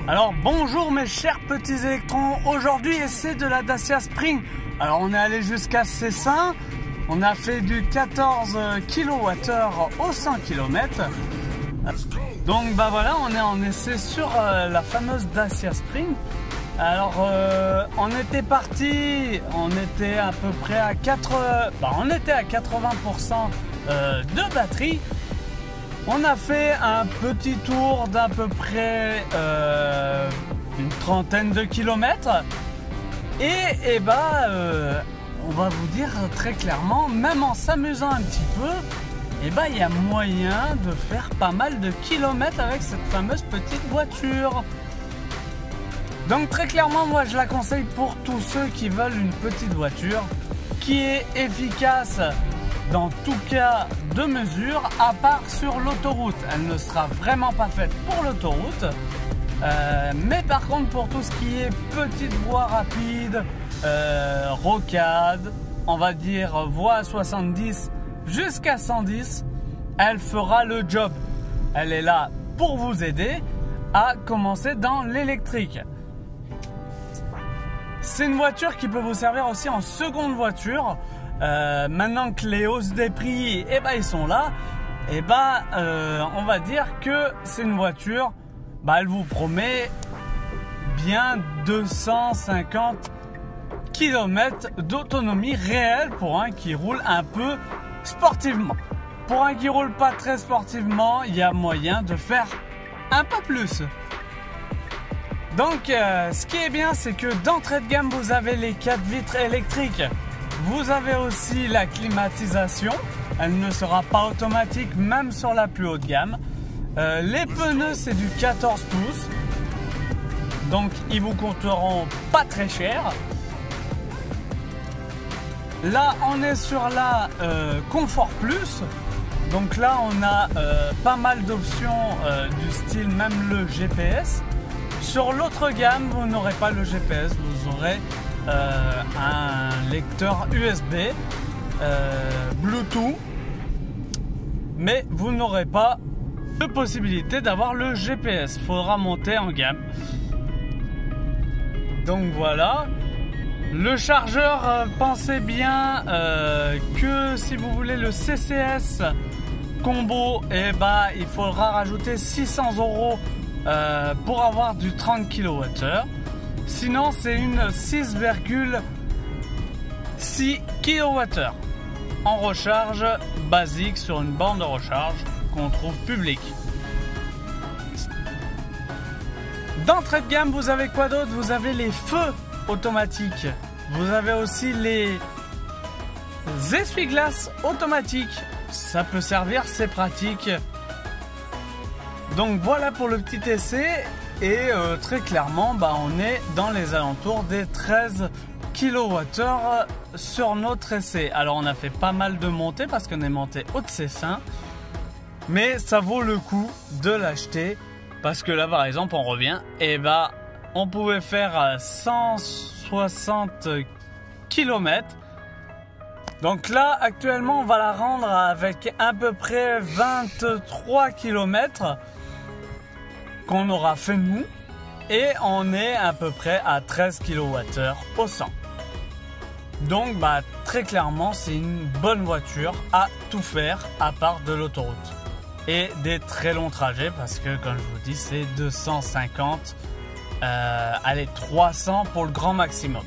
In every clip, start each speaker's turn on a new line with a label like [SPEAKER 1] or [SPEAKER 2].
[SPEAKER 1] Alors bonjour mes chers petits électrons, aujourd'hui c'est de la Dacia Spring. Alors on est allé jusqu'à Cessin, on a fait du 14 kWh au 100 km. Donc bah voilà, on est en essai sur la fameuse Dacia Spring. Alors on était parti, on était à peu près à 80% de batterie. On a fait un petit tour d'à peu près une trentaine de kilomètres et on va vous dire très clairement, même en s'amusant un petit peu, il y a moyen de faire pas mal de kilomètres avec cette fameuse petite voiture. Donc très clairement, moi je la conseille pour tous ceux qui veulent une petite voiture qui est efficace dans tout cas de mesure, à part sur l'autoroute. Elle ne sera vraiment pas faite pour l'autoroute, mais par contre pour tout ce qui est petite voie rapide, rocade, on va dire voie à 70 jusqu'à 110, elle fera le job. Elle est là pour vous aider à commencer dans l'électrique. C'est une voiture qui peut vous servir aussi en seconde voiture. Maintenant que les hausses des prix ils sont là, on va dire que c'est une voiture, elle vous promet bien 250 km d'autonomie réelle pour un qui roule un peu sportivement. Pour un qui roule pas très sportivement, il y a moyen de faire un peu plus. Donc ce qui est bien, c'est que d'entrée de gamme vous avez les 4 vitres électriques. Vous avez aussi la climatisation, elle ne sera pas automatique même sur la plus haute gamme. Les pneus c'est du 14 pouces, donc ils vous coûteront pas très cher. Là on est sur la Confort Plus, donc là on a pas mal d'options du style même le GPS. Sur l'autre gamme vous n'aurez pas le GPS, vous aurez un lecteur USB, Bluetooth, mais vous n'aurez pas de possibilité d'avoir le GPS. Il faudra monter en gamme. Donc voilà. Le chargeur, pensez bien que si vous voulez le CCS combo, il faudra rajouter 600 € pour avoir du 30 kWh. Sinon, c'est une 6,6 kWh en recharge basique sur une borne de recharge qu'on trouve publique. D'entrée de gamme, vous avez quoi d'autre? Vous avez les feux automatiques. Vous avez aussi les essuie-glaces automatiques. Ça peut servir, c'est pratique. Donc voilà pour le petit essai. Et très clairement, on est dans les alentours des 13 kWh sur notre essai. Alors on a fait pas mal de montées parce qu'on est monté au de Cessin, mais ça vaut le coup de l'acheter parce que là par exemple on revient on pouvait faire 160 km. Donc là actuellement on va la rendre avec à peu près 23 km qu'on aura fait nous, et on est à peu près à 13 kWh au 100. Donc très clairement c'est une bonne voiture à tout faire à part de l'autoroute et des très longs trajets, parce que comme je vous dis c'est 250 allez 300 pour le grand maximum.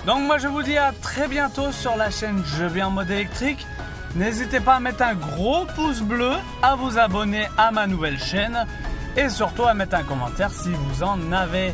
[SPEAKER 1] Donc moi je vous dis à très bientôt sur la chaîne Je vis en mode électrique. N'hésitez pas à mettre un gros pouce bleu, à vous abonner à ma nouvelle chaîne et surtout à mettre un commentaire si vous en avez.